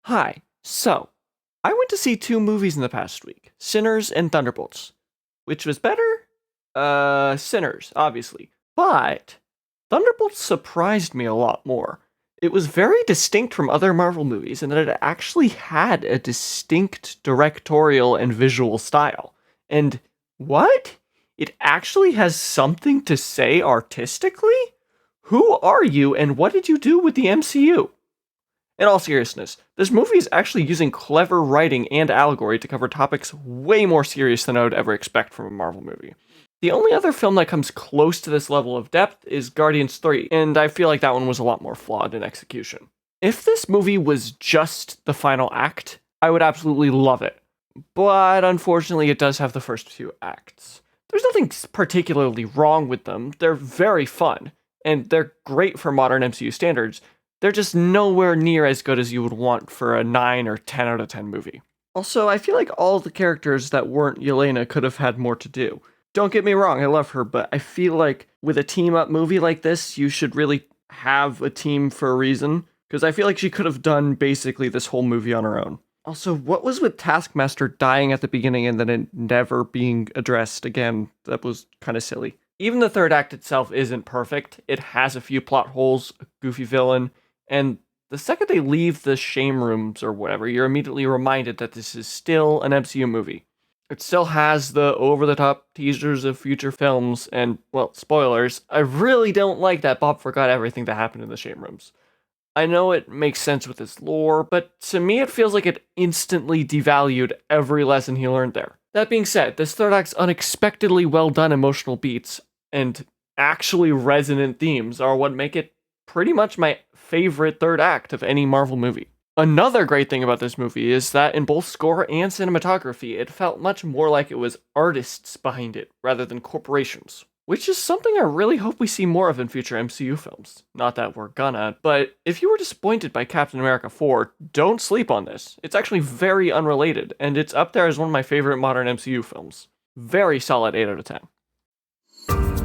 Hi. So, I went to see two movies in the past week, Sinners and Thunderbolts. Which was better? Sinners, obviously. But Thunderbolts surprised me a lot more. It was very distinct from other Marvel movies in that it actually had a distinct directorial and visual style. And what? It actually has something to say artistically? Who are you and what did you do with the MCU? In all seriousness, this movie is actually using clever writing and allegory to cover topics way more serious than I would ever expect from a Marvel movie. The only other film that comes close to this level of depth is Guardians 3, and I feel like that one was a lot more flawed in execution. If this movie was just the final act, I would absolutely love it. But unfortunately, it does have the first few acts. There's nothing particularly wrong with them, they're very fun, and they're great for modern MCU standards. They're just nowhere near as good as you would want for a 9 or 10 out of 10 movie. Also, I feel like all the characters that weren't Yelena could have had more to do. Don't get me wrong, I love her, but I feel like with a team-up movie like this, you should really have a team for a reason, because I feel like she could have done basically this whole movie on her own. Also, what was with Taskmaster dying at the beginning and then it never being addressed again? That was kind of silly. Even the third act itself isn't perfect. It has a few plot holes, a goofy villain, and the second they leave the shame rooms or whatever, you're immediately reminded that this is still an MCU movie. It still has the over-the-top teasers of future films, and, well, spoilers. I really don't like that Bob forgot everything that happened in the shame rooms. I know it makes sense with his lore, but to me it feels like it instantly devalued every lesson he learned there. That being said, this third act's unexpectedly well done emotional beats and actually resonant themes are what make it pretty much my favorite third act of any Marvel movie. Another great thing about this movie is that in both score and cinematography, it felt much more like it was artists behind it rather than corporations. Which is something I really hope we see more of in future MCU films. Not that we're gonna, but if you were disappointed by Captain America 4, don't sleep on this. It's actually very unrelated, and it's up there as one of my favorite modern MCU films. Very solid 8 out of 10.